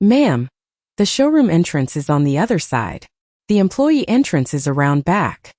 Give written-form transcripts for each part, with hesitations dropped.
Ma'am, the showroom entrance is on the other side. The employee entrance is around back.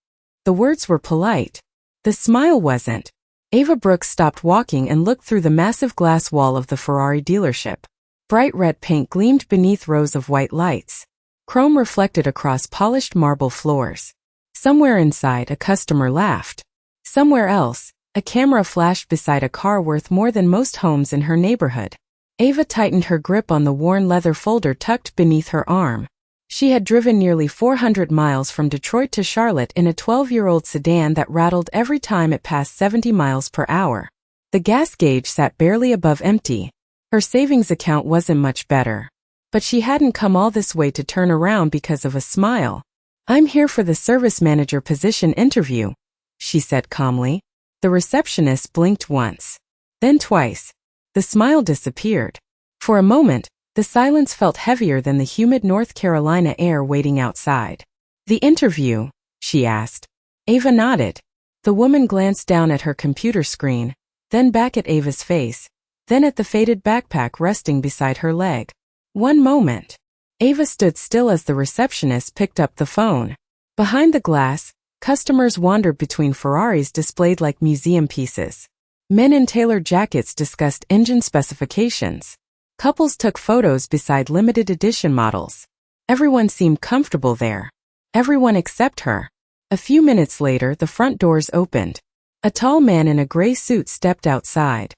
The words were polite. The smile wasn't. Ava Brooks stopped walking and looked through the massive glass wall of the Ferrari dealership. Bright red paint gleamed beneath rows of white lights. Chrome reflected across polished marble floors. Somewhere inside, a customer laughed. Somewhere else, a camera flashed beside a car worth more than most homes in her neighborhood. Ava tightened her grip on the worn leather folder tucked beneath her arm. She had driven nearly 400 miles from Detroit to Charlotte in a 12-year-old sedan that rattled every time it passed 70 miles per hour. The gas gauge sat barely above empty. Her savings account wasn't much better. But she hadn't come all this way to turn around because of a smile. "I'm here for the service manager position interview," she said calmly. The receptionist blinked once. Then twice. The smile disappeared. For a moment, the silence felt heavier than the humid North Carolina air waiting outside. "The interview?" she asked. Ava nodded. The woman glanced down at her computer screen, then back at Ava's face, then at the faded backpack resting beside her leg. One moment. Ava stood still as the receptionist picked up the phone. Behind the glass, customers wandered between Ferraris displayed like museum pieces. Men in tailored jackets discussed engine specifications. Couples took photos beside limited edition models. Everyone seemed comfortable there. Everyone except her. A few minutes later, the front doors opened. A tall man in a gray suit stepped outside.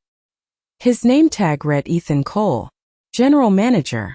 His name tag read Ethan Cole, General Manager.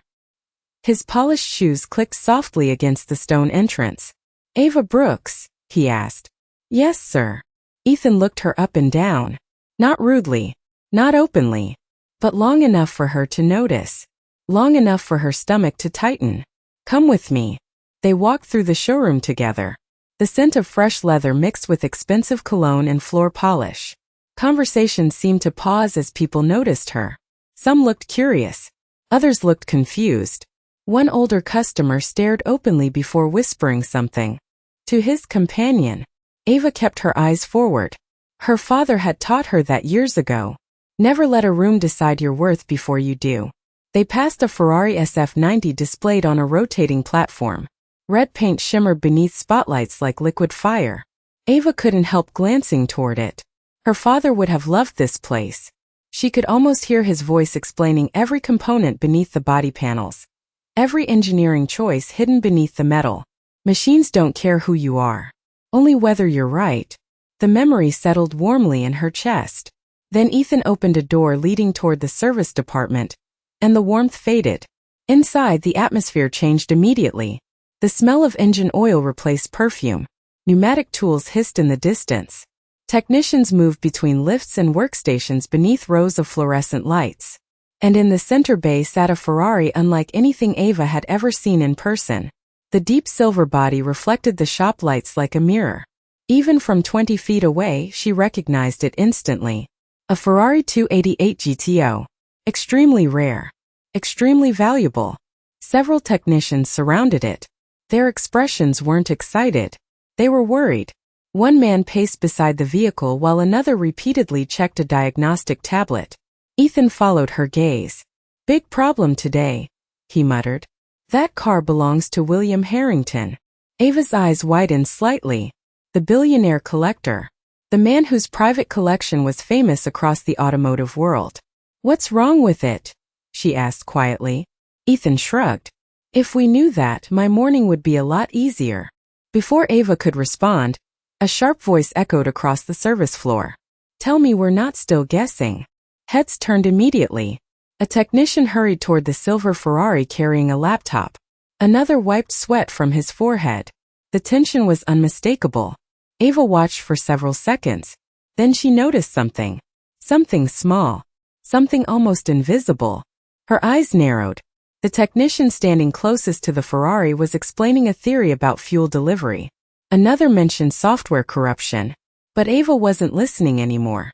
His polished shoes clicked softly against the stone entrance. "Ava Brooks?" he asked. "Yes, sir." Ethan looked her up and down. Not rudely, not openly, but long enough for her to notice. Long enough for her stomach to tighten. "Come with me." They walked through the showroom together. The scent of fresh leather mixed with expensive cologne and floor polish. Conversation seemed to pause as people noticed her. Some looked curious. Others looked confused. One older customer stared openly before whispering something to his companion. Ava kept her eyes forward. Her father had taught her that years ago. Never let a room decide your worth before you do. They passed a Ferrari SF90 displayed on a rotating platform. Red paint shimmered beneath spotlights like liquid fire. Ava couldn't help glancing toward it. Her father would have loved this place. She could almost hear his voice explaining every component beneath the body panels. Every engineering choice hidden beneath the metal. Machines don't care who you are. Only whether you're right. The memory settled warmly in her chest. Then Ethan opened a door leading toward the service department, and the warmth faded. Inside, the atmosphere changed immediately. The smell of engine oil replaced perfume. Pneumatic tools hissed in the distance. Technicians moved between lifts and workstations beneath rows of fluorescent lights. And in the center bay sat a Ferrari unlike anything Ava had ever seen in person. The deep silver body reflected the shop lights like a mirror. Even from 20 feet away, she recognized it instantly. A Ferrari 288 GTO. Extremely rare. Extremely valuable. Several technicians surrounded it. Their expressions weren't excited. They were worried. One man paced beside the vehicle while another repeatedly checked a diagnostic tablet. Ethan followed her gaze. "Big problem today," he muttered. "That car belongs to William Harrington." Ava's eyes widened slightly. The billionaire collector. The man whose private collection was famous across the automotive world. "What's wrong with it?" she asked quietly. Ethan shrugged. "If we knew that, my morning would be a lot easier." Before Ava could respond, a sharp voice echoed across the service floor. "Tell me we're not still guessing." Heads turned immediately. A technician hurried toward the silver Ferrari carrying a laptop. Another wiped sweat from his forehead. The tension was unmistakable. Ava watched for several seconds. Then she noticed something. Something small. Something almost invisible. Her eyes narrowed. The technician standing closest to the Ferrari was explaining a theory about fuel delivery. Another mentioned software corruption. But Ava wasn't listening anymore.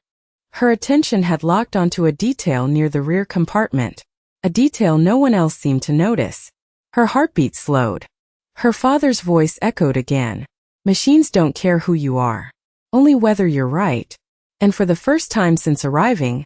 Her attention had locked onto a detail near the rear compartment. A detail no one else seemed to notice. Her heartbeat slowed. Her father's voice echoed again. "Machines don't care who you are. Only whether you're right." And for the first time since arriving,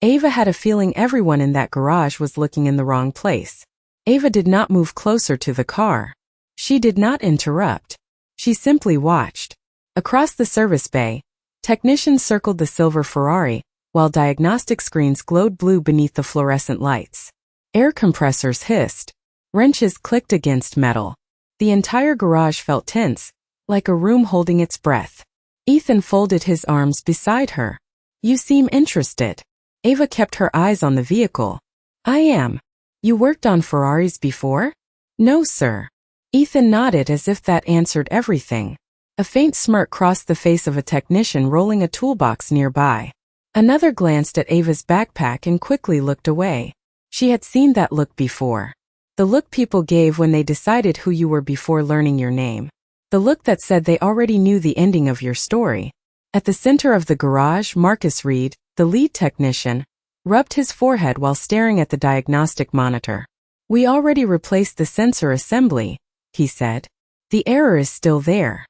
Ava had a feeling everyone in that garage was looking in the wrong place. Ava did not move closer to the car. She did not interrupt. She simply watched. Across the service bay, technicians circled the silver Ferrari, while diagnostic screens glowed blue beneath the fluorescent lights. Air compressors hissed. Wrenches clicked against metal. The entire garage felt tense, like a room holding its breath. Ethan folded his arms beside her. You seem interested. Ava kept her eyes on the vehicle. I am. You worked on Ferraris before? No, sir. Ethan nodded as if that answered everything. A faint smirk crossed the face of a technician rolling a toolbox nearby. Another glanced at Ava's backpack and quickly looked away. She had seen that look before. The look people gave when they decided who you were before learning your name. The look that said they already knew the ending of your story. At the center of the garage, Marcus Reed, the lead technician, rubbed his forehead while staring at the diagnostic monitor. We already replaced the sensor assembly, he said. The error is still there.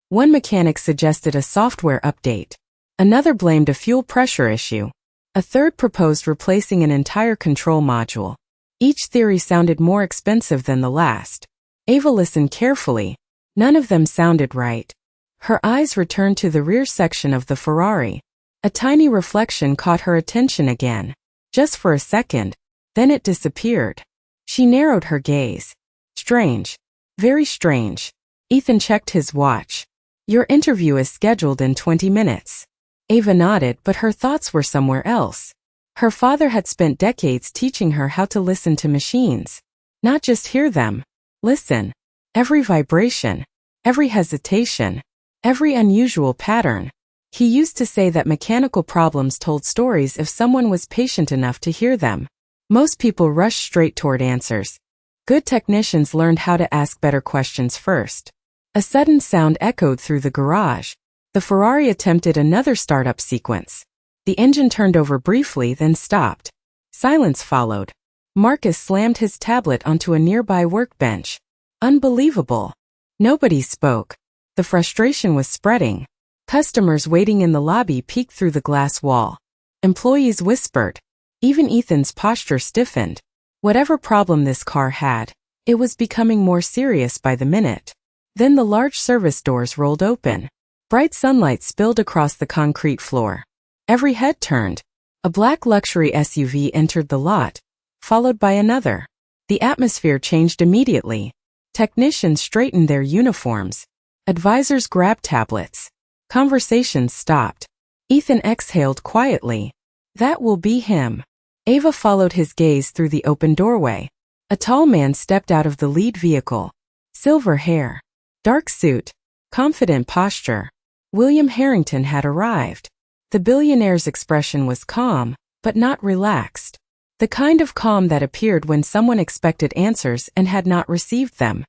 One mechanic suggested a software update. Another blamed a fuel pressure issue. A third proposed replacing an entire control module. Each theory sounded more expensive than the last. Ava listened carefully. None of them sounded right. Her eyes returned to the rear section of the Ferrari. A tiny reflection caught her attention again. Just for a second, then it disappeared. She narrowed her gaze. Strange. Very strange. Ethan checked his watch. Your interview is scheduled in 20 minutes. Ava nodded, but her thoughts were somewhere else. Her father had spent decades teaching her how to listen to machines. Not just hear them. Listen. Every vibration. Every hesitation. Every unusual pattern. He used to say that mechanical problems told stories if someone was patient enough to hear them. Most people rushed straight toward answers. Good technicians learned how to ask better questions first. A sudden sound echoed through the garage. The Ferrari attempted another startup sequence. The engine turned over briefly, then stopped. Silence followed. Marcus slammed his tablet onto a nearby workbench. Unbelievable. Nobody spoke. The frustration was spreading. Customers waiting in the lobby peeked through the glass wall. Employees whispered. Even Ethan's posture stiffened. Whatever problem this car had, it was becoming more serious by the minute. Then the large service doors rolled open. Bright sunlight spilled across the concrete floor. Every head turned. A black luxury SUV entered the lot, followed by another. The atmosphere changed immediately. Technicians straightened their uniforms. Advisors grabbed tablets. Conversations stopped. Ethan exhaled quietly. That will be him. Ava followed his gaze through the open doorway. A tall man stepped out of the lead vehicle. Silver hair. Dark suit. Confident posture. William Harrington had arrived. The billionaire's expression was calm, but not relaxed. The kind of calm that appeared when someone expected answers and had not received them.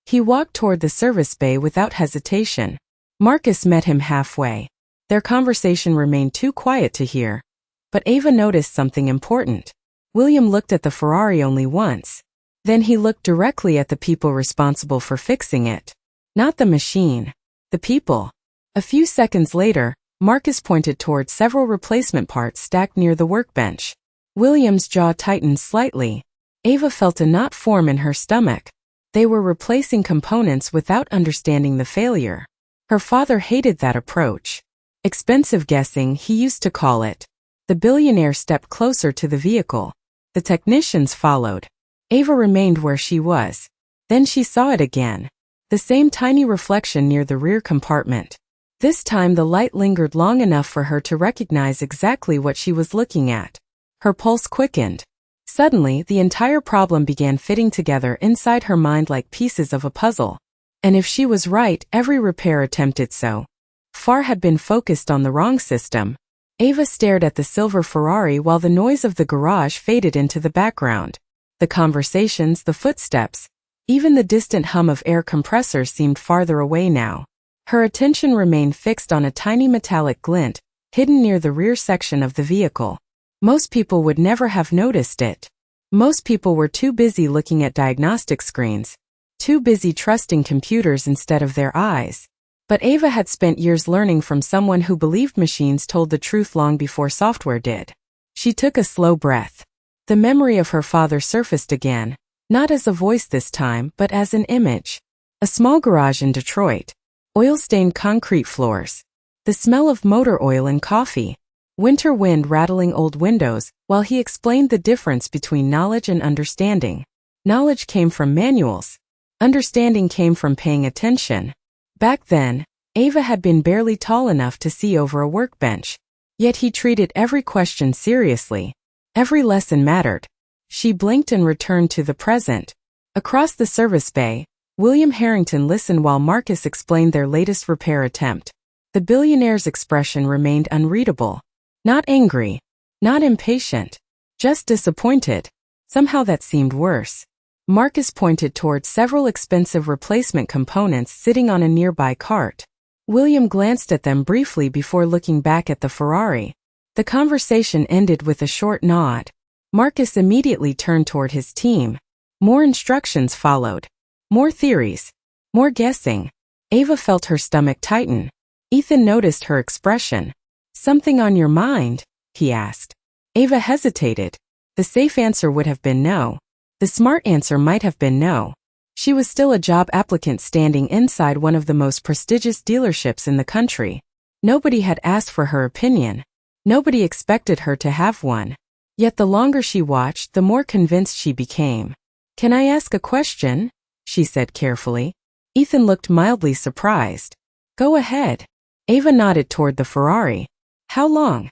He walked toward the service bay without hesitation. Marcus met him halfway. Their conversation remained too quiet to hear. But Ava noticed something important. William looked at the Ferrari only once. Then he looked directly at the people responsible for fixing it. Not the machine. The people. A few seconds later, Marcus pointed toward several replacement parts stacked near the workbench. William's jaw tightened slightly. Ava felt a knot form in her stomach. They were replacing components without understanding the failure. Her father hated that approach. Expensive guessing, he used to call it. The billionaire stepped closer to the vehicle. The technicians followed. Ava remained where she was. Then she saw it again. The same tiny reflection near the rear compartment. This time the light lingered long enough for her to recognize exactly what she was looking at. Her pulse quickened. Suddenly, the entire problem began fitting together inside her mind like pieces of a puzzle. And if she was right, every repair attempted so far had been focused on the wrong system. Ava stared at the silver Ferrari while the noise of the garage faded into the background. The conversations, the footsteps, even the distant hum of air compressors seemed farther away now. Her attention remained fixed on a tiny metallic glint, hidden near the rear section of the vehicle. Most people would never have noticed it. Most people were too busy looking at diagnostic screens, too busy trusting computers instead of their eyes. But Ava had spent years learning from someone who believed machines told the truth long before software did. She took a slow breath. The memory of her father surfaced again, Not as a voice this time, but as an image. A small garage in Detroit. Oil-stained concrete floors. The smell of motor oil and coffee. Winter wind rattling old windows, while he explained the difference between knowledge and understanding. Knowledge came from manuals. Understanding came from paying attention. Back then, Ava had been barely tall enough to see over a workbench. Yet he treated every question seriously. Every lesson mattered. She blinked and returned to the present. Across the service bay, William Harrington listened while Marcus explained their latest repair attempt. The billionaire's expression remained unreadable. Not angry. Not impatient. Just disappointed. Somehow that seemed worse. Marcus pointed toward several expensive replacement components sitting on a nearby cart. William glanced at them briefly before looking back at the Ferrari. The conversation ended with a short nod. Marcus immediately turned toward his team. More instructions followed. More theories. More guessing. Ava felt her stomach tighten. Ethan noticed her expression. "Something on your mind?" he asked. Ava hesitated. The safe answer would have been no. The smart answer might have been no. She was still a job applicant standing inside one of the most prestigious dealerships in the country. Nobody had asked for her opinion. Nobody expected her to have one. Yet the longer she watched, the more convinced she became. "Can I ask a question?" she said carefully. Ethan looked mildly surprised. "Go ahead." Ava nodded toward the Ferrari. "How long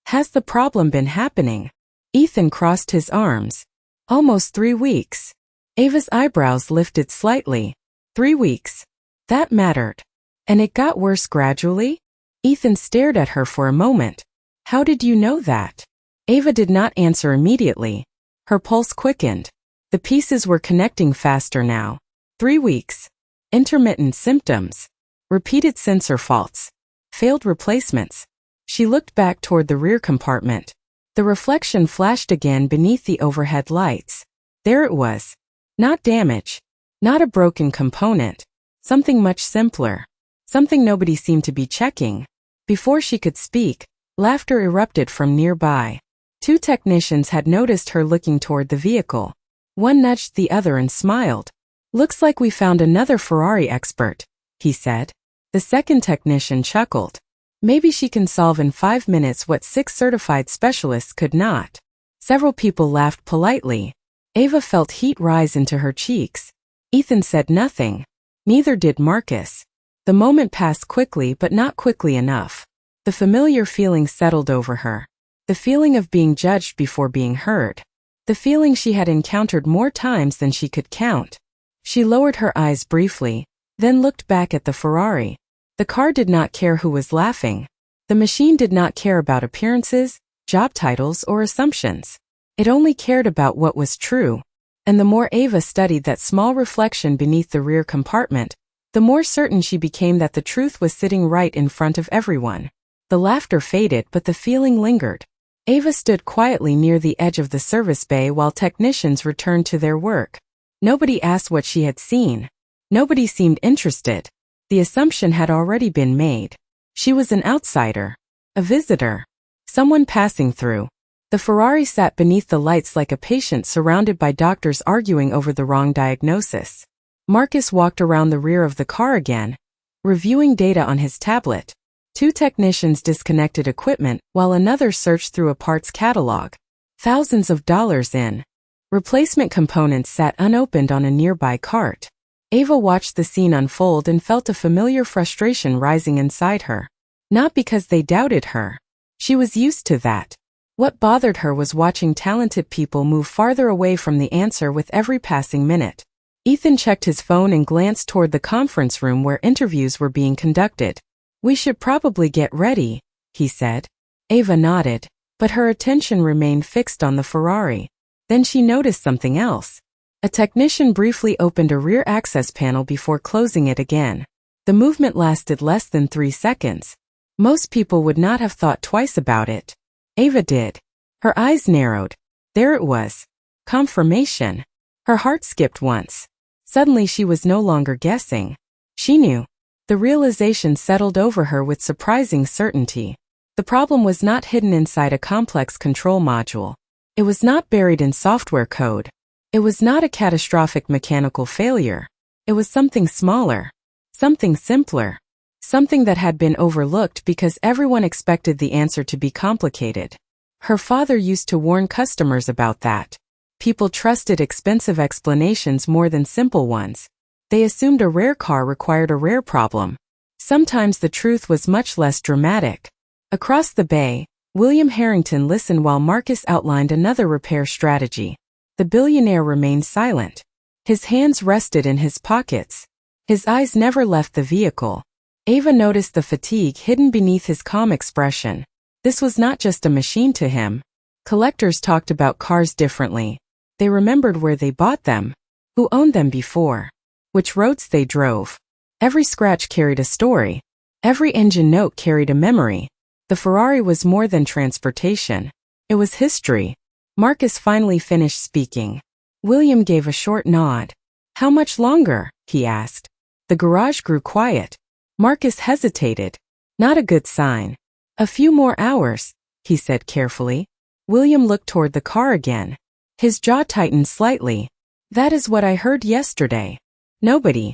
has the problem been happening?" Ethan crossed his arms. "Almost 3 weeks." Ava's eyebrows lifted slightly. 3 weeks. That mattered. "And it got worse gradually?" Ethan stared at her for a moment. "How did you know that?" Ava did not answer immediately. Her pulse quickened. The pieces were connecting faster now. 3 weeks. Intermittent symptoms. Repeated sensor faults. Failed replacements. She looked back toward the rear compartment. The reflection flashed again beneath the overhead lights. There it was. Not damage. Not a broken component. Something much simpler. Something nobody seemed to be checking. Before she could speak, laughter erupted from nearby. 2 technicians had noticed her looking toward the vehicle. One nudged the other and smiled. "Looks like we found another Ferrari expert," he said. The second technician chuckled. "Maybe she can solve in 5 minutes what 6 certified specialists could not." Several people laughed politely. Ava felt heat rise into her cheeks. Ethan said nothing. Neither did Marcus. The moment passed quickly, but not quickly enough. The familiar feeling settled over her. The feeling of being judged before being heard. The feeling she had encountered more times than she could count. She lowered her eyes briefly, then looked back at the Ferrari. The car did not care who was laughing. The machine did not care about appearances, job titles, or assumptions. It only cared about what was true. And the more Ava studied that small reflection beneath the rear compartment, the more certain she became that the truth was sitting right in front of everyone. The laughter faded, but the feeling lingered. Ava stood quietly near the edge of the service bay while technicians returned to their work. Nobody asked what she had seen. Nobody seemed interested. The assumption had already been made. She was an outsider. A visitor. Someone passing through. The Ferrari sat beneath the lights like a patient surrounded by doctors arguing over the wrong diagnosis. Marcus walked around the rear of the car again, reviewing data on his tablet. 2 technicians disconnected equipment while another searched through a parts catalog. Thousands of dollars in replacement components sat unopened on a nearby cart. Ava watched the scene unfold and felt a familiar frustration rising inside her. Not because they doubted her. She was used to that. What bothered her was watching talented people move farther away from the answer with every passing minute. Ethan checked his phone and glanced toward the conference room where interviews were being conducted. "We should probably get ready," he said. Ava nodded, but her attention remained fixed on the Ferrari. Then she noticed something else. A technician briefly opened a rear access panel before closing it again. The movement lasted less than 3 seconds. Most people would not have thought twice about it. Ava did. Her eyes narrowed. There it was. Confirmation. Her heart skipped once. Suddenly she was no longer guessing. She knew. The realization settled over her with surprising certainty. The problem was not hidden inside a complex control module. It was not buried in software code. It was not a catastrophic mechanical failure. It was something smaller, something simpler, something that had been overlooked because everyone expected the answer to be complicated. Her father used to warn customers about that. People trusted expensive explanations more than simple ones. They assumed a rare car required a rare problem. Sometimes the truth was much less dramatic. Across the bay, William Harrington listened while Marcus outlined another repair strategy. The billionaire remained silent. His hands rested in his pockets. His eyes never left the vehicle. Ava noticed the fatigue hidden beneath his calm expression. This was not just a machine to him. Collectors talked about cars differently. They remembered where they bought them, who owned them before, which roads they drove. Every scratch carried a story. Every engine note carried a memory. The Ferrari was more than transportation. It was history. Marcus finally finished speaking. William gave a short nod. "How much longer?" he asked. The garage grew quiet. Marcus hesitated. Not a good sign. "A few more hours," he said carefully. William looked toward the car again. His jaw tightened slightly. "That is what I heard yesterday." Nobody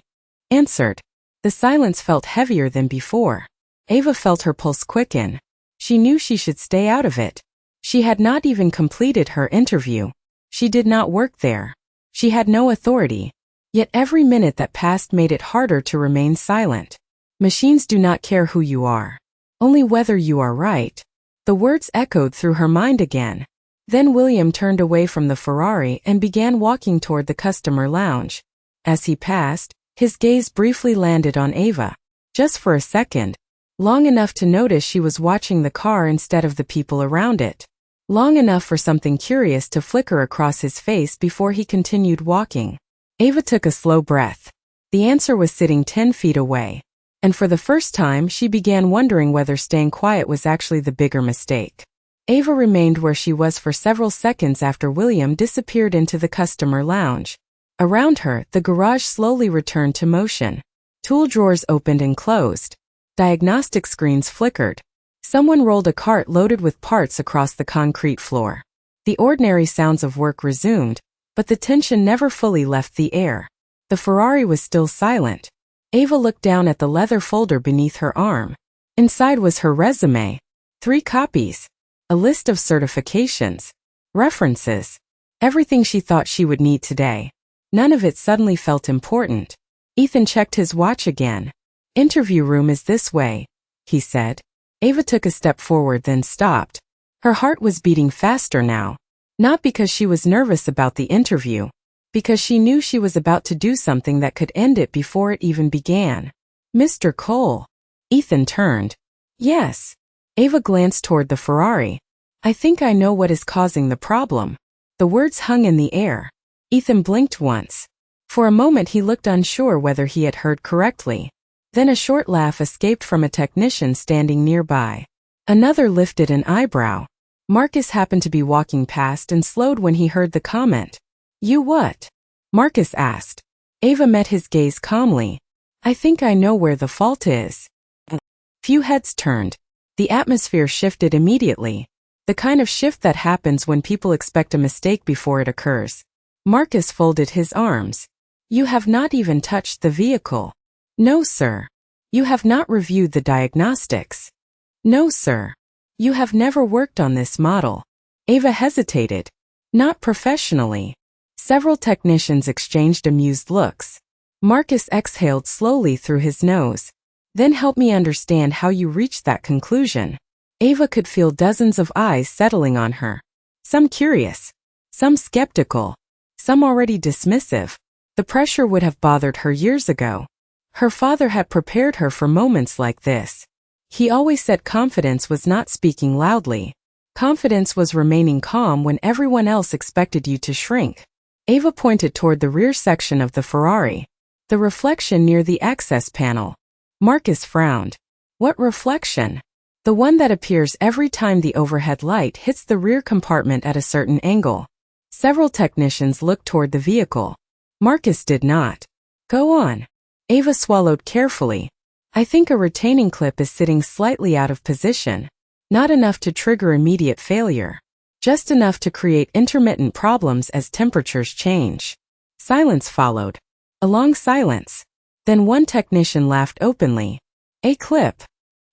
answered. The silence felt heavier than before. Ava felt her pulse quicken. She knew she should stay out of it. She had not even completed her interview. She did not work there. She had no authority. Yet every minute that passed made it harder to remain silent. Machines do not care who you are. Only whether you are right. The words echoed through her mind again. Then William turned away from the Ferrari and began walking toward the customer lounge. As he passed, his gaze briefly landed on Ava. Just for a second. Long enough to notice she was watching the car instead of the people around it. Long enough for something curious to flicker across his face before he continued walking. Ava took a slow breath. The answer was sitting 10 feet away. And for the first time she began wondering whether staying quiet was actually the bigger mistake. Ava remained where she was for several seconds after William disappeared into the customer lounge. Around her, the garage slowly returned to motion. Tool drawers opened and closed. Diagnostic screens flickered. Someone rolled a cart loaded with parts across the concrete floor. The ordinary sounds of work resumed, but the tension never fully left the air. The Ferrari was still silent. Ava looked down at the leather folder beneath her arm. Inside was her resume. 3 copies. A list of certifications. References. Everything she thought she would need today. None of it suddenly felt important. Ethan checked his watch again. "Interview room is this way," he said. Ava took a step forward then stopped. Her heart was beating faster now. Not because she was nervous about the interview. Because she knew she was about to do something that could end it before it even began. "Mr. Cole." Ethan turned. "Yes." Ava glanced toward the Ferrari. "I think I know what is causing the problem." The words hung in the air. Ethan blinked once. For a moment he looked unsure whether he had heard correctly. Then a short laugh escaped from a technician standing nearby. Another lifted an eyebrow. Marcus happened to be walking past and slowed when he heard the comment. "You what?" Marcus asked. Ava met his gaze calmly. "I think I know where the fault is." Few heads turned. The atmosphere shifted immediately. The kind of shift that happens when people expect a mistake before it occurs. Marcus folded his arms. "You have not even touched the vehicle." "No, sir." "You have not reviewed the diagnostics." "No, sir." "You have never worked on this model." Ava hesitated. "Not professionally." Several technicians exchanged amused looks. Marcus exhaled slowly through his nose. "Then help me understand how you reached that conclusion." Ava could feel dozens of eyes settling on her. Some curious. Some skeptical. Some already dismissive. The pressure would have bothered her years ago. Her father had prepared her for moments like this. He always said confidence was not speaking loudly. Confidence was remaining calm when everyone else expected you to shrink. Ava pointed toward the rear section of the Ferrari. The reflection near the access panel. Marcus frowned. "What reflection?" "The one that appears every time the overhead light hits the rear compartment at a certain angle." Several technicians looked toward the vehicle. Marcus did not. "Go on." Ava swallowed carefully. "I think a retaining clip is sitting slightly out of position. Not enough to trigger immediate failure. just enough to create intermittent problems as temperatures change. Silence followed. A long silence. Then one technician laughed openly. A clip.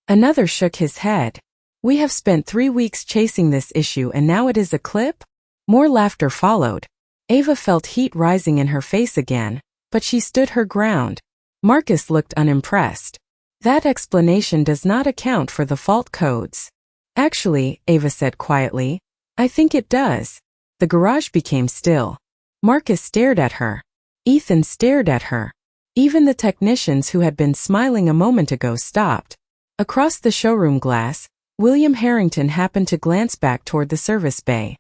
Another shook his head. We have spent 3 weeks chasing this issue and now it is a clip? More laughter followed. Ava felt heat rising in her face again, but she stood her ground. Marcus looked unimpressed. That explanation does not account for the fault codes. Actually, Ava said quietly, I think it does. The garage became still. Marcus stared at her. Ethan stared at her. Even the technicians who had been smiling a moment ago stopped. Across the showroom glass, William Harrington happened to glance back toward the service bay.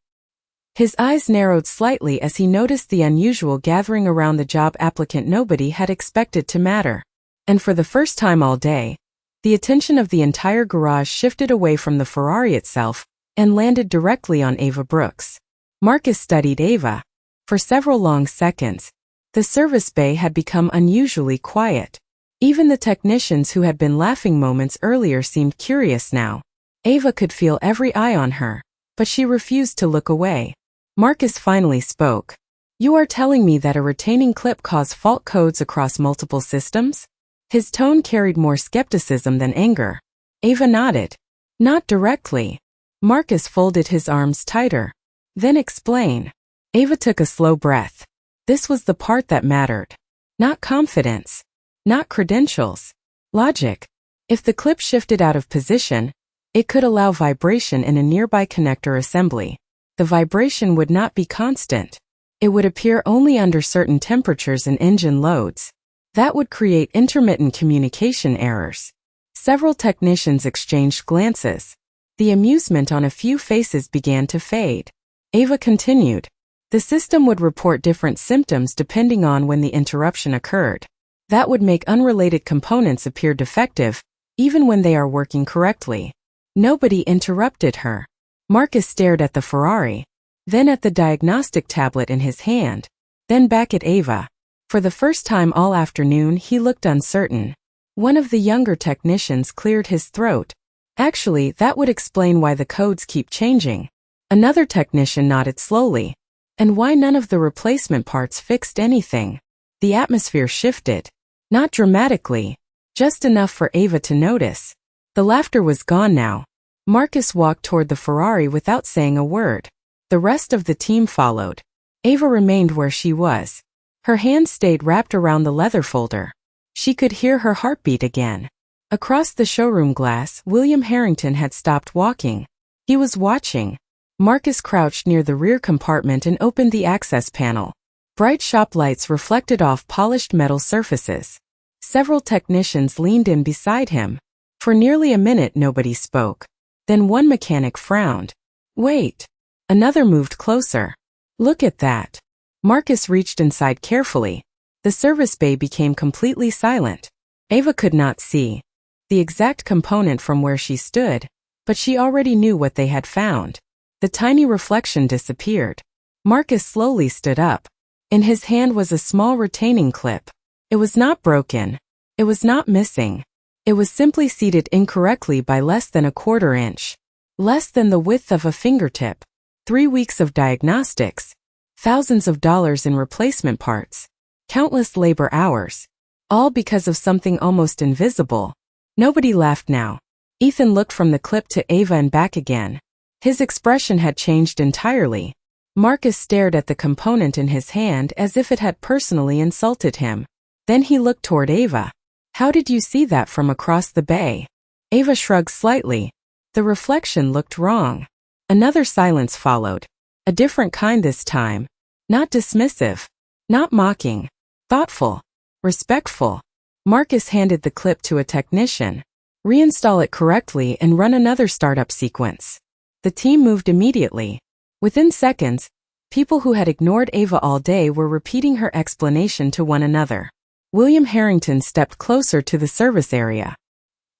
His eyes narrowed slightly as he noticed the unusual gathering around the job applicant nobody had expected to matter. And for the first time all day, the attention of the entire garage shifted away from the Ferrari itself and landed directly on Ava Brooks. Marcus studied Ava. For several long seconds, the service bay had become unusually quiet. Even the technicians who had been laughing moments earlier seemed curious now. Ava could feel every eye on her, but she refused to look away. Marcus finally spoke. You are telling me that a retaining clip caused fault codes across multiple systems? His tone carried more skepticism than anger. Ava nodded. Not directly. Marcus folded his arms tighter. Then explain. Ava took a slow breath. This was the part that mattered. Not confidence. Not credentials. Logic. If the clip shifted out of position, it could allow vibration in a nearby connector assembly. The vibration would not be constant. It would appear only under certain temperatures and engine loads. That would create intermittent communication errors. Several technicians exchanged glances. The amusement on a few faces began to fade. Ava continued. The system would report different symptoms depending on when the interruption occurred. That would make unrelated components appear defective, even when they are working correctly. Nobody interrupted her. Marcus stared at the Ferrari, then at the diagnostic tablet in his hand, then back at Ava. For the first time all afternoon he looked uncertain. One of the younger technicians cleared his throat. Actually, that would explain why the codes keep changing. Another technician nodded slowly. And why none of the replacement parts fixed anything. The atmosphere shifted. Not dramatically, just enough for Ava to notice. The laughter was gone now. Marcus walked toward the Ferrari without saying a word. The rest of the team followed. Ava remained where she was. Her hand stayed wrapped around the leather folder. She could hear her heartbeat again. Across the showroom glass, William Harrington had stopped walking. He was watching. Marcus crouched near the rear compartment and opened the access panel. Bright shop lights reflected off polished metal surfaces. Several technicians leaned in beside him. For nearly a minute nobody spoke. Then one mechanic frowned. Wait. Another moved closer. Look at that. Marcus reached inside carefully. The service bay became completely silent. Ava could not see the exact component from where she stood, but she already knew what they had found. The tiny reflection disappeared. Marcus slowly stood up. In his hand was a small retaining clip. It was not broken. It was not missing. It was simply seated incorrectly by less than a quarter inch. Less than the width of a fingertip. 3 weeks of diagnostics. Thousands of dollars in replacement parts. Countless labor hours. All because of something almost invisible. Nobody laughed now. Ethan looked from the clip to Ava and back again. His expression had changed entirely. Marcus stared at the component in his hand as if it had personally insulted him. Then he looked toward Ava. How did you see that from across the bay? Ava shrugged slightly. The reflection looked wrong. Another silence followed. A different kind this time. Not dismissive. Not mocking. Thoughtful. Respectful. Marcus handed the clip to a technician. Reinstall it correctly and run another startup sequence. The team moved immediately. Within seconds, people who had ignored Ava all day were repeating her explanation to one another. William Harrington stepped closer to the service area.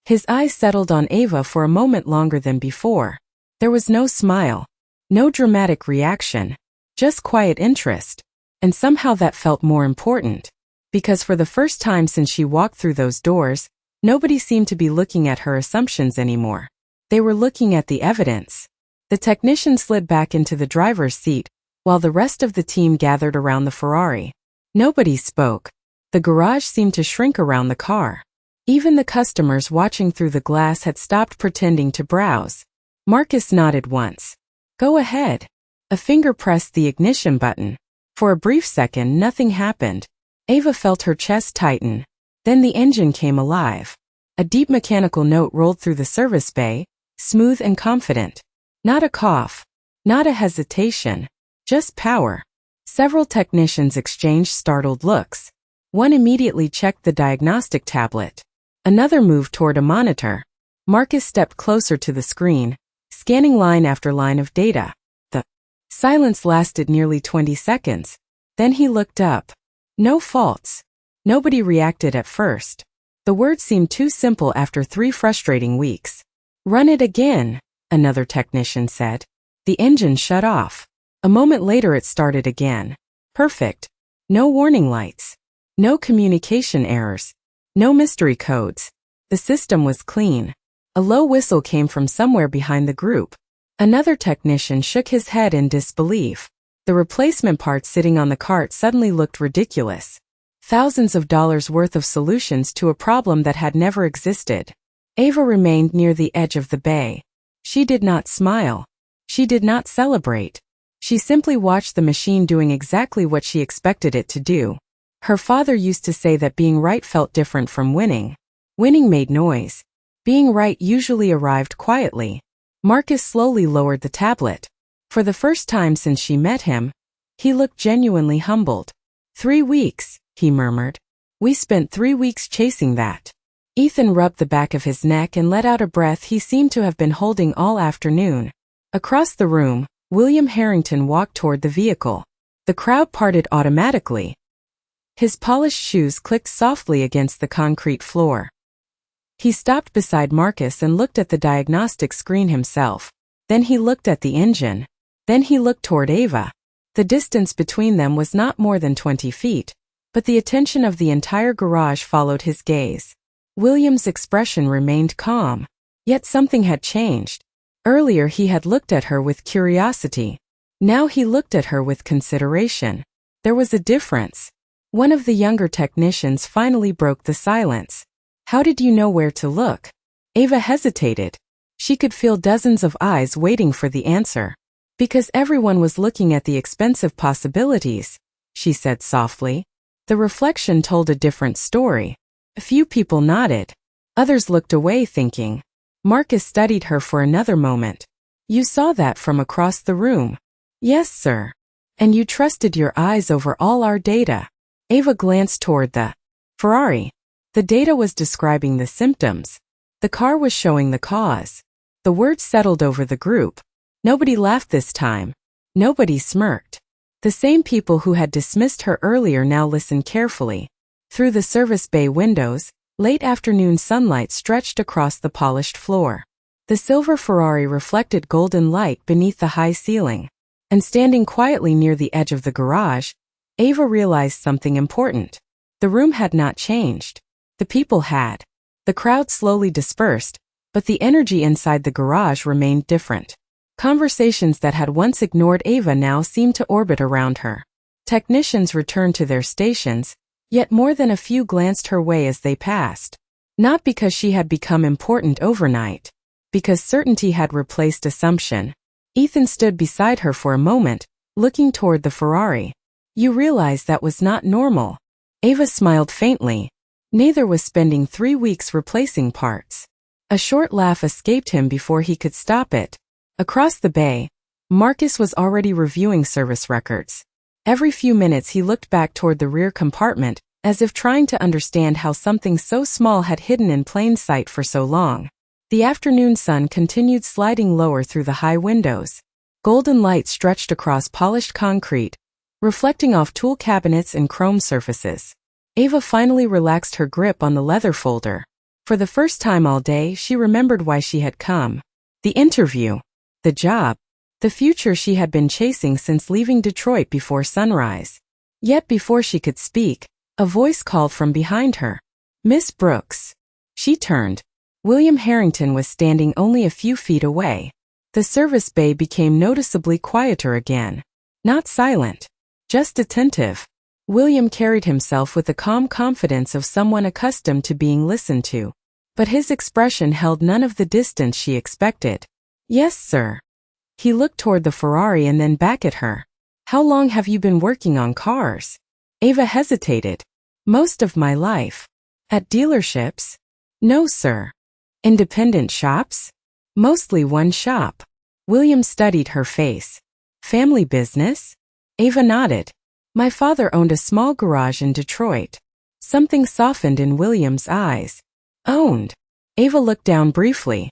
His eyes settled on Ava for a moment longer than before. There was no smile. No dramatic reaction. Just quiet interest. And somehow that felt more important. Because for the first time since she walked through those doors, nobody seemed to be looking at her assumptions anymore. They were looking at the evidence. The technician slid back into the driver's seat, while the rest of the team gathered around the Ferrari. Nobody spoke. The garage seemed to shrink around the car. Even the customers watching through the glass had stopped pretending to browse. Marcus nodded once. Go ahead. A finger pressed the ignition button. For a brief second, nothing happened. Ava felt her chest tighten. Then the engine came alive. A deep mechanical note rolled through the service bay, smooth and confident. Not a cough. Not a hesitation. Just power. Several technicians exchanged startled looks. One immediately checked the diagnostic tablet. Another moved toward a monitor. Marcus stepped closer to the screen, scanning line after line of data. The silence lasted nearly 20 seconds. Then he looked up. No faults. Nobody reacted at first. The words seemed too simple after 3 frustrating weeks. Run it again, another technician said. The engine shut off. A moment later it started again. Perfect. No warning lights. No communication errors. No mystery codes. The system was clean. A low whistle came from somewhere behind the group. Another technician shook his head in disbelief. The replacement parts sitting on the cart suddenly looked ridiculous. Thousands of dollars worth of solutions to a problem that had never existed. Ava remained near the edge of the bay. She did not smile. She did not celebrate. She simply watched the machine doing exactly what she expected it to do. Her father used to say that being right felt different from winning. Winning made noise. Being right usually arrived quietly. Marcus slowly lowered the tablet. For the first time since she met him, he looked genuinely humbled. 3 weeks, he murmured. We spent 3 weeks chasing that. Ethan rubbed the back of his neck and let out a breath he seemed to have been holding all afternoon. Across the room, William Harrington walked toward the vehicle. The crowd parted automatically. His polished shoes clicked softly against the concrete floor. He stopped beside Marcus and looked at the diagnostic screen himself. Then he looked at the engine. Then he looked toward Ava. The distance between them was not more than 20 feet, but the attention of the entire garage followed his gaze. William's expression remained calm. Yet something had changed. Earlier he had looked at her with curiosity. Now he looked at her with consideration. There was a difference. One of the younger technicians finally broke the silence. How did you know where to look? Ava hesitated. She could feel dozens of eyes waiting for the answer. Because everyone was looking at the expensive possibilities, she said softly. The reflection told a different story. A few people nodded. Others looked away thinking. Marcus studied her for another moment. You saw that from across the room. Yes, sir. And you trusted your eyes over all our data. Ava glanced toward the Ferrari. The data was describing the symptoms. The car was showing the cause. The words settled over the group. Nobody laughed this time. Nobody smirked. The same people who had dismissed her earlier now listened carefully. Through the service bay windows, late afternoon sunlight stretched across the polished floor. The silver Ferrari reflected golden light beneath the high ceiling. And standing quietly near the edge of the garage, Ava realized something important. The room had not changed. The people had. The crowd slowly dispersed, but the energy inside the garage remained different. Conversations that had once ignored Ava now seemed to orbit around her. Technicians returned to their stations, yet more than a few glanced her way as they passed. Not because she had become important overnight. Because certainty had replaced assumption. Ethan stood beside her for a moment, looking toward the Ferrari. You realize that was not normal. Ava smiled faintly. Neither was spending 3 weeks replacing parts. A short laugh escaped him before he could stop it. Across the bay, Marcus was already reviewing service records. Every few minutes he looked back toward the rear compartment, as if trying to understand how something so small had hidden in plain sight for so long. The afternoon sun continued sliding lower through the high windows. Golden light stretched across polished concrete, reflecting off tool cabinets and chrome surfaces. Ava finally relaxed her grip on the leather folder. For the first time all day, she remembered why she had come. The interview. The job. The future she had been chasing since leaving Detroit before sunrise. Yet before she could speak, a voice called from behind her. Miss Brooks. She turned. William Harrington was standing only a few feet away. The service bay became noticeably quieter again. Not silent, just attentive. William carried himself with the calm confidence of someone accustomed to being listened to. But his expression held none of the distance she expected. Yes, sir. He looked toward the Ferrari and then back at her. How long have you been working on cars? Ava hesitated. Most of my life. At dealerships? No, sir. Independent shops? Mostly one shop. William studied her face. Family business? Ava nodded. My father owned a small garage in Detroit. Something softened in William's eyes. Owned. Ava looked down briefly.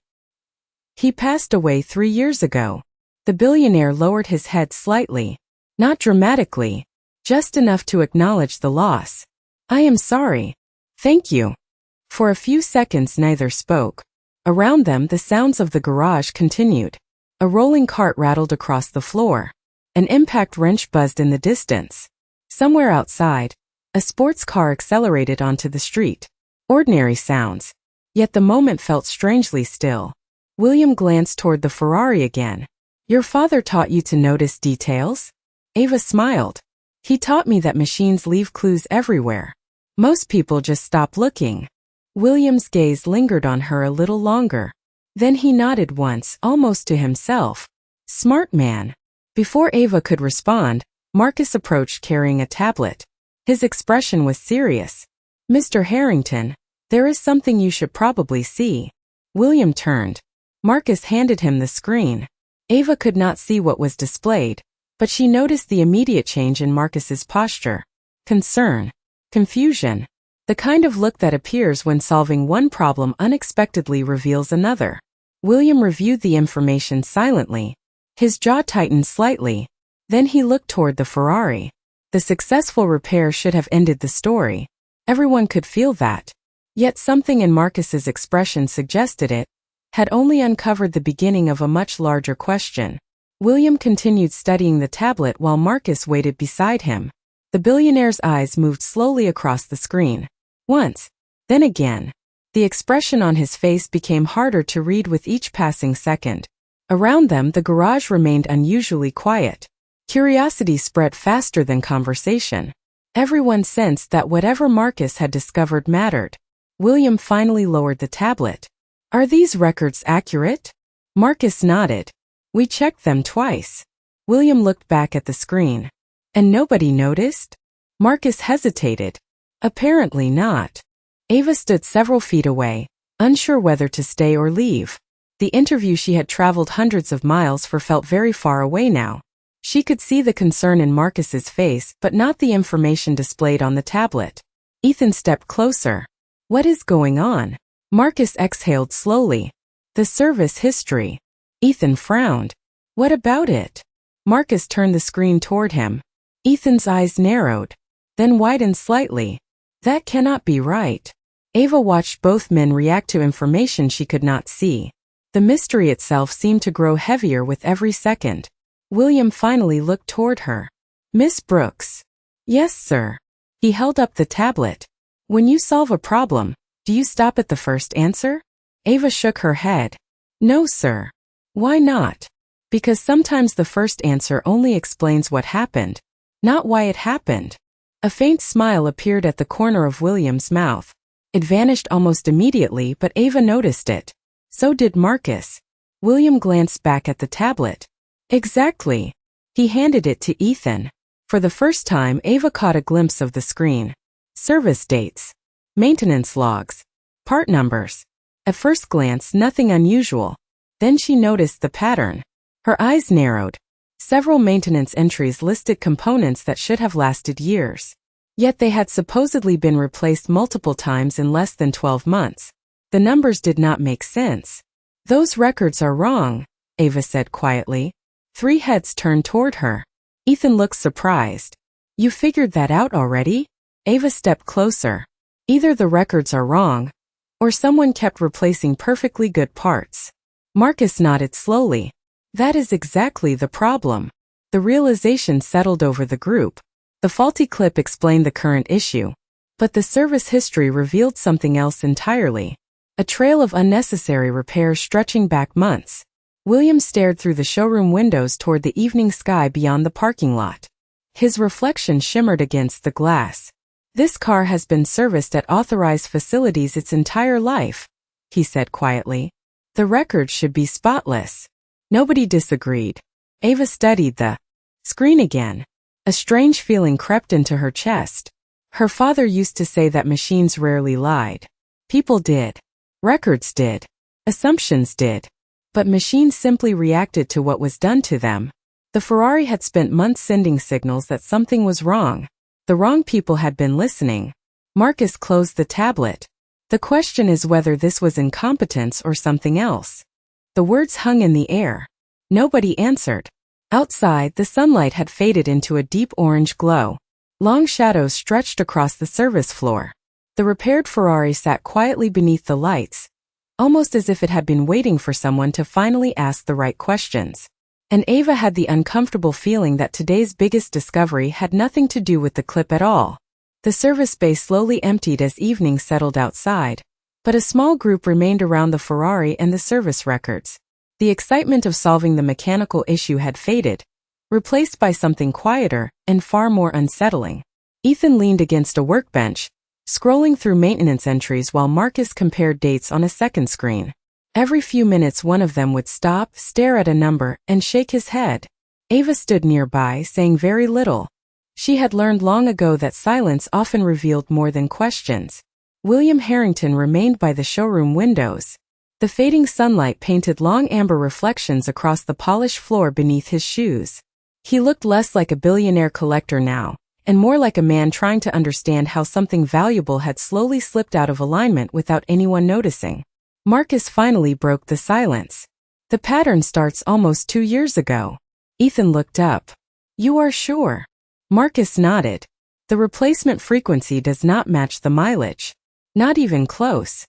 He passed away 3 years ago. The billionaire lowered his head slightly. Not dramatically. Just enough to acknowledge the loss. I am sorry. Thank you. For a few seconds neither spoke. Around them the sounds of the garage continued. A rolling cart rattled across the floor. An impact wrench buzzed in the distance. Somewhere outside, a sports car accelerated onto the street. Ordinary sounds. Yet the moment felt strangely still. William glanced toward the Ferrari again. Your father taught you to notice details? Ava smiled. He taught me that machines leave clues everywhere. Most people just stop looking. William's gaze lingered on her a little longer. Then he nodded once, almost to himself. Smart man. Before Ava could respond, Marcus approached carrying a tablet. His expression was serious. Mr. Harrington, there is something you should probably see. William turned. Marcus handed him the screen. Ava could not see what was displayed, but she noticed the immediate change in Marcus's posture. Concern. Confusion. The kind of look that appears when solving one problem unexpectedly reveals another. William reviewed the information silently. His jaw tightened slightly. Then he looked toward the Ferrari. The successful repair should have ended the story. Everyone could feel that. Yet something in Marcus's expression suggested it had only uncovered the beginning of a much larger question. William continued studying the tablet while Marcus waited beside him. The billionaire's eyes moved slowly across the screen. Once, then again. The expression on his face became harder to read with each passing second. Around them the garage remained unusually quiet. Curiosity spread faster than conversation. Everyone sensed that whatever Marcus had discovered mattered. William finally lowered the tablet. Are these records accurate? Marcus nodded. We checked them twice. William looked back at the screen. And nobody noticed? Marcus hesitated. Apparently not. Ava stood several feet away, unsure whether to stay or leave. The interview she had traveled hundreds of miles for felt very far away now. She could see the concern in Marcus's face but not the information displayed on the tablet. Ethan stepped closer. What is going on? Marcus exhaled slowly. The service history. Ethan frowned. What about it? Marcus turned the screen toward him. Ethan's eyes narrowed, then widened slightly. That cannot be right. Ava watched both men react to information she could not see. The mystery itself seemed to grow heavier with every second. William finally looked toward her. Miss Brooks. Yes, sir. He held up the tablet. When you solve a problem, do you stop at the first answer? Ava shook her head. No, sir. Why not? Because sometimes the first answer only explains what happened, not why it happened. A faint smile appeared at the corner of William's mouth. It vanished almost immediately, but Ava noticed it. So did Marcus. William glanced back at the tablet. Exactly. He handed it to Ethan. For the first time, Ava caught a glimpse of the screen. Service dates. Maintenance logs. Part numbers. At first glance, nothing unusual. Then she noticed the pattern. Her eyes narrowed. Several maintenance entries listed components that should have lasted years. Yet they had supposedly been replaced multiple times in less than 12 months. The numbers did not make sense. Those records are wrong, Ava said quietly. 3 heads turned toward her. Ethan looked surprised. You figured that out already? Ava stepped closer. Either the records are wrong, or someone kept replacing perfectly good parts. Marcus nodded slowly. That is exactly the problem. The realization settled over the group. The faulty clip explained the current issue. But the service history revealed something else entirely. A trail of unnecessary repairs stretching back months. William stared through the showroom windows toward the evening sky beyond the parking lot. His reflection shimmered against the glass. "This car has been serviced at authorized facilities its entire life," he said quietly. "The record should be spotless." Nobody disagreed. Ava studied the screen again. A strange feeling crept into her chest. Her father used to say that machines rarely lied. People did. Records did. Assumptions did. But machines simply reacted to what was done to them. The Ferrari had spent months sending signals that something was wrong. The wrong people had been listening. Marcus closed the tablet. "The question is whether this was incompetence or something else." The words hung in the air. Nobody answered. Outside, the sunlight had faded into a deep orange glow. Long shadows stretched across the service floor. The repaired Ferrari sat quietly beneath the lights, almost as if it had been waiting for someone to finally ask the right questions. And Ava had the uncomfortable feeling that today's biggest discovery had nothing to do with the clip at all. The service bay slowly emptied as evening settled outside, but a small group remained around the Ferrari and the service records. The excitement of solving the mechanical issue had faded, replaced by something quieter and far more unsettling. Ethan leaned against a workbench, scrolling through maintenance entries while Marcus compared dates on a second screen. Every few minutes one of them would stop, stare at a number, and shake his head. Ava stood nearby, saying very little. She had learned long ago that silence often revealed more than questions. William Harrington remained by the showroom windows. The fading sunlight painted long amber reflections across the polished floor beneath his shoes. He looked less like a billionaire collector now, and more like a man trying to understand how something valuable had slowly slipped out of alignment without anyone noticing. Marcus finally broke the silence. "The pattern starts almost 2 years ago." Ethan looked up. "You are sure?" Marcus nodded. "The replacement frequency does not match the mileage. Not even close."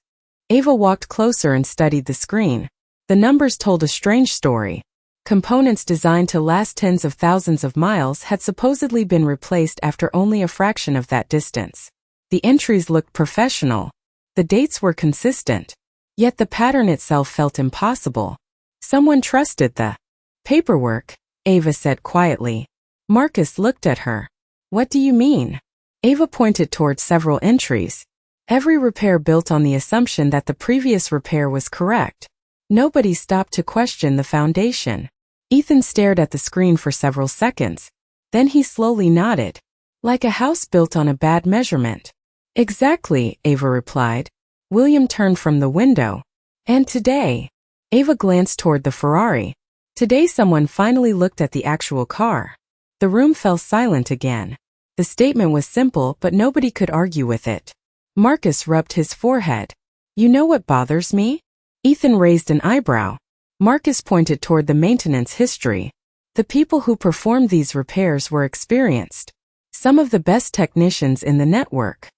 Ava walked closer and studied the screen. The numbers told a strange story. Components designed to last tens of thousands of miles had supposedly been replaced after only a fraction of that distance. The entries looked professional. The dates were consistent. Yet the pattern itself felt impossible. Someone trusted the paperwork, Ava said quietly. Marcus looked at her. "What do you mean?" Ava pointed toward several entries. Every repair built on the assumption that the previous repair was correct. Nobody stopped to question the foundation. Ethan stared at the screen for several seconds. Then he slowly nodded. "Like a house built on a bad measurement." "Exactly," Ava replied. William turned from the window. "And today?" Ava glanced toward the Ferrari. Today someone finally looked at the actual car. The room fell silent again. The statement was simple, but nobody could argue with it. Marcus rubbed his forehead. "You know what bothers me?" Ethan raised an eyebrow. Marcus pointed toward the maintenance history. The people who performed these repairs were experienced. Some of the best technicians in the network.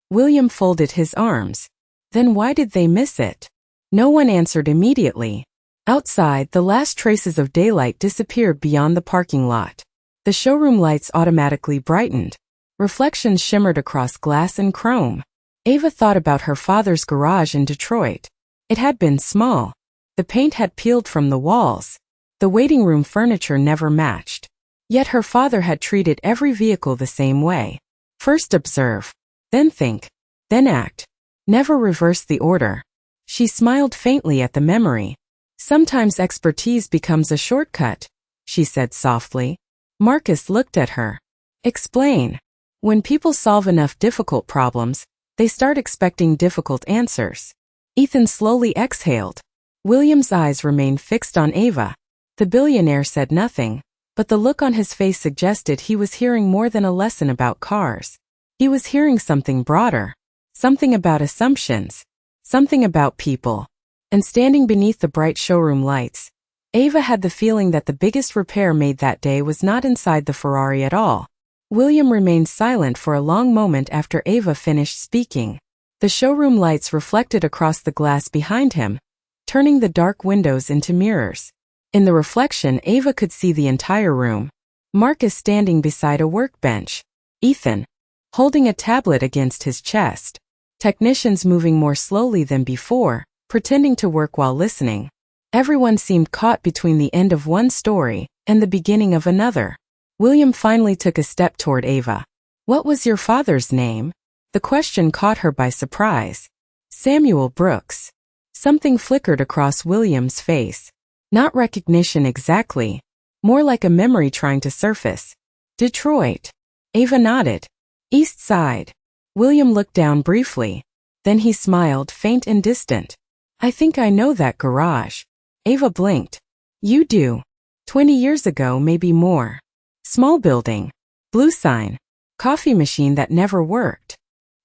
William folded his arms. Then why did they miss it? No one answered immediately. Outside, the last traces of daylight disappeared beyond the parking lot. The showroom lights automatically brightened. Reflections shimmered across glass and chrome. Ava thought about her father's garage in Detroit. It had been small. The paint had peeled from the walls. The waiting room furniture never matched. Yet her father had treated every vehicle the same way. First observe, then think, then act. Never reverse the order. She smiled faintly at the memory. "Sometimes expertise becomes a shortcut," she said softly. Marcus looked at her. "Explain." "When people solve enough difficult problems, they start expecting difficult answers." Ethan slowly exhaled. William's eyes remained fixed on Ava. The billionaire said nothing, but the look on his face suggested he was hearing more than a lesson about cars. He was hearing something broader. Something about assumptions. Something about people. And standing beneath the bright showroom lights, Ava had the feeling that the biggest repair made that day was not inside the Ferrari at all. William remained silent for a long moment after Ava finished speaking. The showroom lights reflected across the glass behind him, turning the dark windows into mirrors. In the reflection, Ava could see the entire room. Marcus standing beside a workbench. Ethan, holding a tablet against his chest. Technicians moving more slowly than before, pretending to work while listening. Everyone seemed caught between the end of one story and the beginning of another. William finally took a step toward Ava. "What was your father's name?" The question caught her by surprise. "Samuel Brooks." Something flickered across William's face. Not recognition exactly. More like a memory trying to surface. "Detroit." Ava nodded. "East Side." William looked down briefly. Then he smiled, faint and distant. "I think I know that garage." Ava blinked. "You do." 20 years ago, maybe more. Small building. Blue sign. Coffee machine that never worked.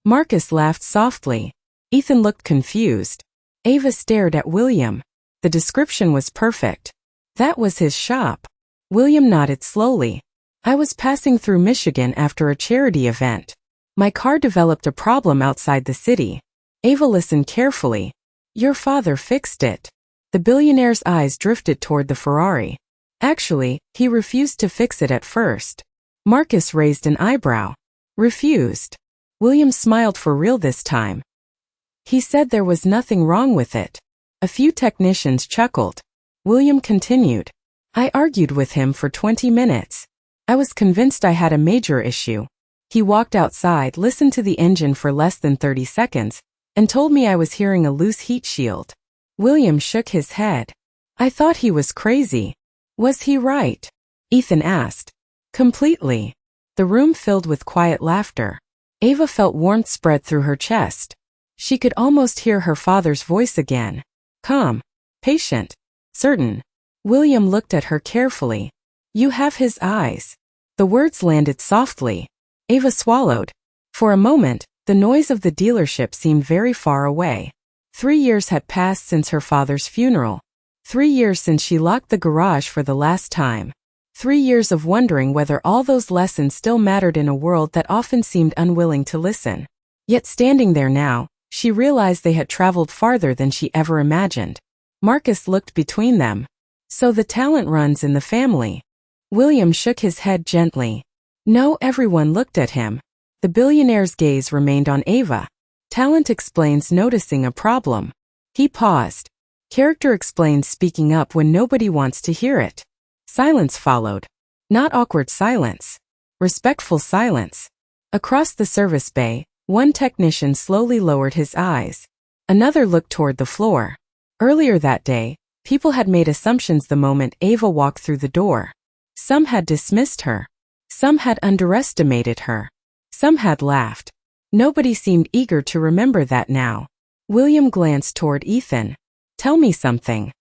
Marcus laughed softly. Ethan looked confused. Ava stared at William. The description was perfect. That was his shop. William nodded slowly. "I was passing through Michigan after a charity event. My car developed a problem outside the city." Ava listened carefully. "Your father fixed it." The billionaire's eyes drifted toward the Ferrari. "Actually, he refused to fix it at first." Marcus raised an eyebrow. "Refused?" William smiled for real this time. "He said there was nothing wrong with it." A few technicians chuckled. William continued. "I argued with him for 20 minutes. I was convinced I had a major issue. He walked outside, listened to the engine for less than 30 seconds, and told me I was hearing a loose heat shield." William shook his head. "I thought he was crazy." "Was he right?" Ethan asked. "Completely." The room filled with quiet laughter. Ava felt warmth spread through her chest. She could almost hear her father's voice again. Calm. Patient. Certain. William looked at her carefully. "You have his eyes." The words landed softly. Ava swallowed. For a moment, the noise of the dealership seemed very far away. 3 years had passed since her father's funeral. 3 years since she locked the garage for the last time. 3 years of wondering whether all those lessons still mattered in a world that often seemed unwilling to listen. Yet standing there now, she realized they had traveled farther than she ever imagined. Marcus looked between them. "So the talent runs in the family." William shook his head gently. No, everyone looked at him. The billionaire's gaze remained on Ava. "Talent explains noticing a problem." He paused. "Character explains speaking up when nobody wants to hear it." Silence followed. Not awkward silence. Respectful silence. Across the service bay, one technician slowly lowered his eyes. Another looked toward the floor. Earlier that day, people had made assumptions the moment Ava walked through the door. Some had dismissed her. Some had underestimated her. Some had laughed. Nobody seemed eager to remember that now. William glanced toward Ethan. "Tell me something."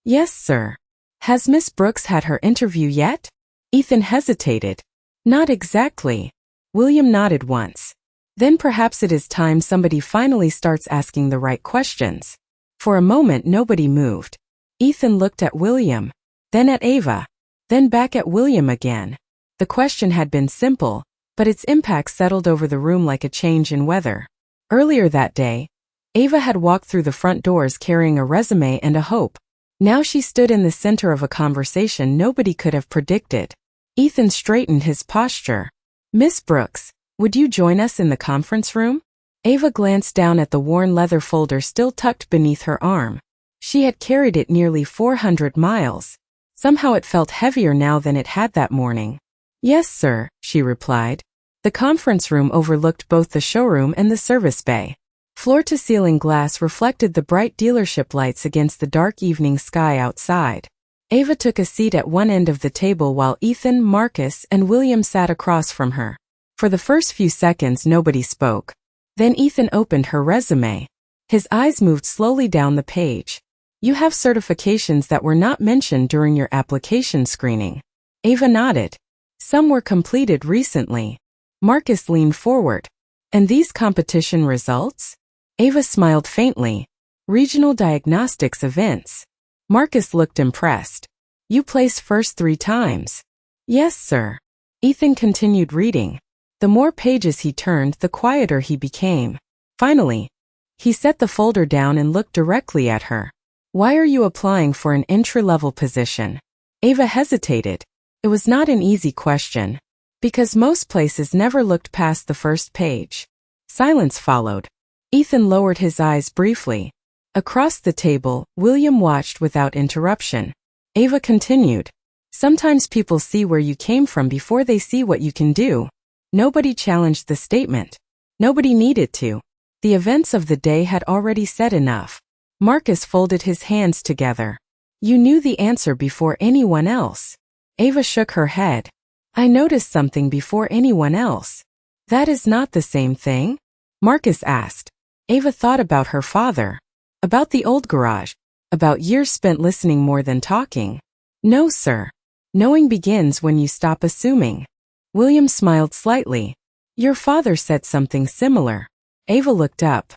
"Yes, sir." "Has Miss Brooks had her interview yet?" Ethan hesitated. "Not exactly." William nodded once. "Then perhaps it is time somebody finally starts asking the right questions." For a moment nobody moved. Ethan looked at William, then at Ava, then back at William again. The question had been simple, but its impact settled over the room like a change in weather. Earlier that day, Ava had walked through the front doors carrying a resume and a hope. Now she stood in the center of a conversation nobody could have predicted. Ethan straightened his posture. "Miss Brooks, would you join us in the conference room?" Ava glanced down at the worn leather folder still tucked beneath her arm. She had carried it nearly 400 miles. Somehow it felt heavier now than it had that morning. "Yes, sir," she replied. The conference room overlooked both the showroom and the service bay. Floor-to-ceiling glass reflected the bright dealership lights against the dark evening sky outside. Ava took a seat at one end of the table while Ethan, Marcus, and William sat across from her. For the first few seconds nobody spoke. Then Ethan opened her resume. His eyes moved slowly down the page. "You have certifications that were not mentioned during your application screening." Ava nodded. "Some were completed recently." Marcus leaned forward. "And these competition results?" Ava smiled faintly. "Regional diagnostics events." Marcus looked impressed. "You placed first 3 times." "Yes, sir." Ethan continued reading. The more pages he turned, the quieter he became. Finally, he set the folder down and looked directly at her. "Why are you applying for an entry-level position?" Ava hesitated. It was not an easy question. Because most places never looked past the first page. Silence followed. Ethan lowered his eyes briefly. Across the table, William watched without interruption. Ava continued. Sometimes people see where you came from before they see what you can do. Nobody challenged the statement. Nobody needed to. The events of the day had already said enough. Marcus folded his hands together. You knew the answer before anyone else. Ava shook her head. I noticed something before anyone else. That is not the same thing? Marcus asked. Ava thought about her father. About the old garage. About years spent listening more than talking. No, sir. Knowing begins when you stop assuming. William smiled slightly. Your father said something similar. Ava looked up.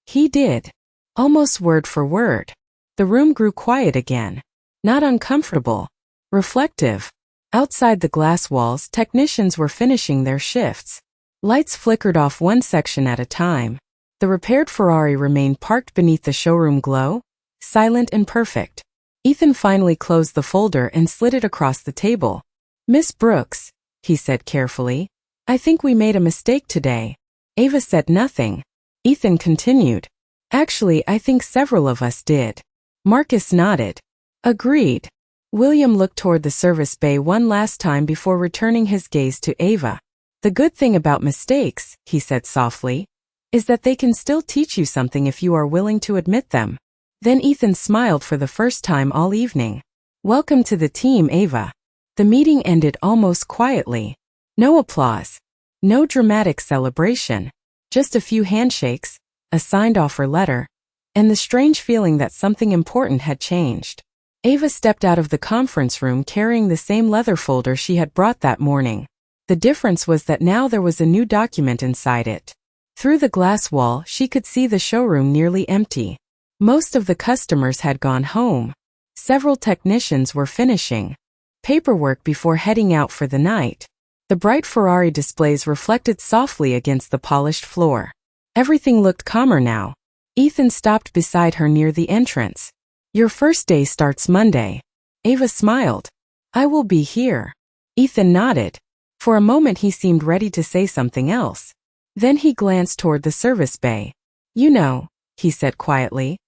He did. Almost word for word. The room grew quiet again. Not uncomfortable. Reflective. Outside the glass walls, technicians were finishing their shifts. Lights flickered off one section at a time. The repaired Ferrari remained parked beneath the showroom glow, silent and perfect. Ethan finally closed the folder and slid it across the table. Miss Brooks, he said carefully, I think we made a mistake today. Ava said nothing. Ethan continued. Actually, I think several of us did. Marcus nodded. Agreed. William looked toward the service bay one last time before returning his gaze to Ava. The good thing about mistakes, he said softly, is that they can still teach you something if you are willing to admit them. Then Ethan smiled for the first time all evening. Welcome to the team, Ava. The meeting ended almost quietly. No applause. No dramatic celebration. Just a few handshakes, a signed offer letter, and the strange feeling that something important had changed. Ava stepped out of the conference room carrying the same leather folder she had brought that morning. The difference was that now there was a new document inside it. Through the glass wall, she could see the showroom nearly empty. Most of the customers had gone home. Several technicians were finishing paperwork before heading out for the night. The bright Ferrari displays reflected softly against the polished floor. Everything looked calmer now. Ethan stopped beside her near the entrance. Your first day starts Monday. Ava smiled. I will be here. Ethan nodded. For a moment he seemed ready to say something else. Then he glanced toward the service bay. You know, he said quietly,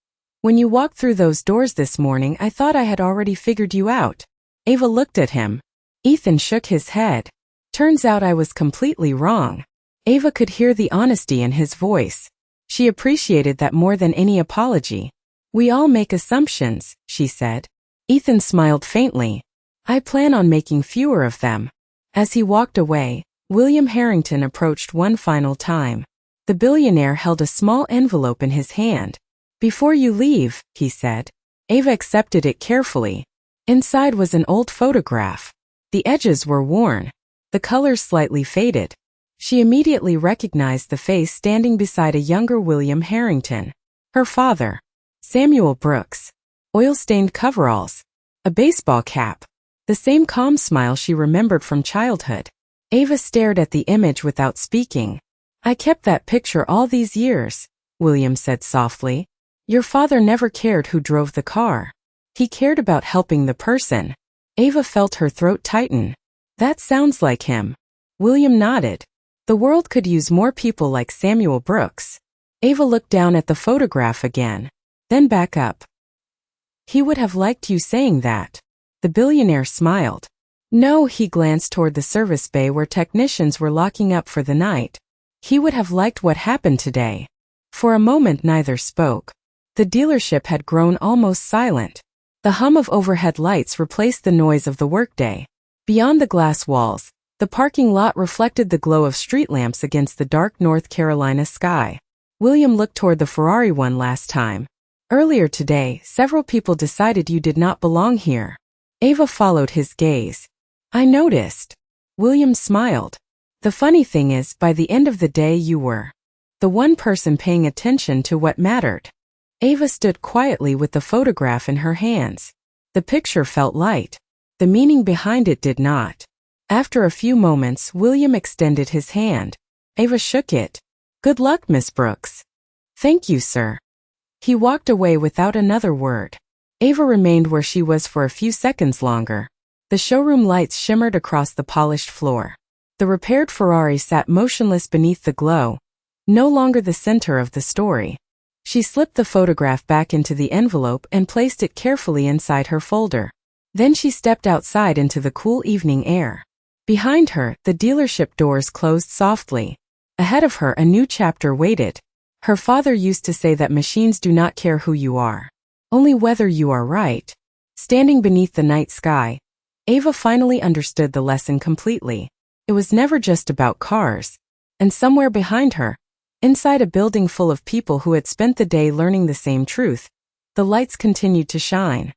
when you walked through those doors this morning I thought I had already figured you out. Ava looked at him. Ethan shook his head. Turns out I was completely wrong. Ava could hear the honesty in his voice. She appreciated that more than any apology. We all make assumptions, she said. Ethan smiled faintly. I plan on making fewer of them. As he walked away, William Harrington approached one final time. The billionaire held a small envelope in his hand. Before you leave, he said. Ava accepted it carefully. Inside was an old photograph. The edges were worn. The colors slightly faded. She immediately recognized the face standing beside a younger William Harrington. Her father. Samuel Brooks. Oil-stained coveralls. A baseball cap. The same calm smile she remembered from childhood. Ava stared at the image without speaking. I kept that picture all these years, William said softly. Your father never cared who drove the car. He cared about helping the person. Ava felt her throat tighten. That sounds like him. William nodded. The world could use more people like Samuel Brooks. Ava looked down at the photograph again, then back up. He would have liked you saying that. The billionaire smiled. No, he glanced toward the service bay where technicians were locking up for the night. He would have liked what happened today. For a moment neither spoke. The dealership had grown almost silent. The hum of overhead lights replaced the noise of the workday. Beyond the glass walls, the parking lot reflected the glow of street lamps against the dark North Carolina sky. William looked toward the Ferrari one last time. Earlier today, several people decided you did not belong here. Ava followed his gaze. I noticed. William smiled. The funny thing is, by the end of the day you were the one person paying attention to what mattered. Ava stood quietly with the photograph in her hands. The picture felt light. The meaning behind it did not. After a few moments, William extended his hand. Ava shook it. Good luck, Miss Brooks. Thank you, sir. He walked away without another word. Ava remained where she was for a few seconds longer. The showroom lights shimmered across the polished floor. The repaired Ferrari sat motionless beneath the glow, no longer the center of the story. She slipped the photograph back into the envelope and placed it carefully inside her folder. Then she stepped outside into the cool evening air. Behind her, the dealership doors closed softly. Ahead of her, a new chapter waited. Her father used to say that machines do not care who you are, only whether you are right. Standing beneath the night sky, Ava finally understood the lesson completely. It was never just about cars. And somewhere behind her, inside a building full of people who had spent the day learning the same truth, the lights continued to shine.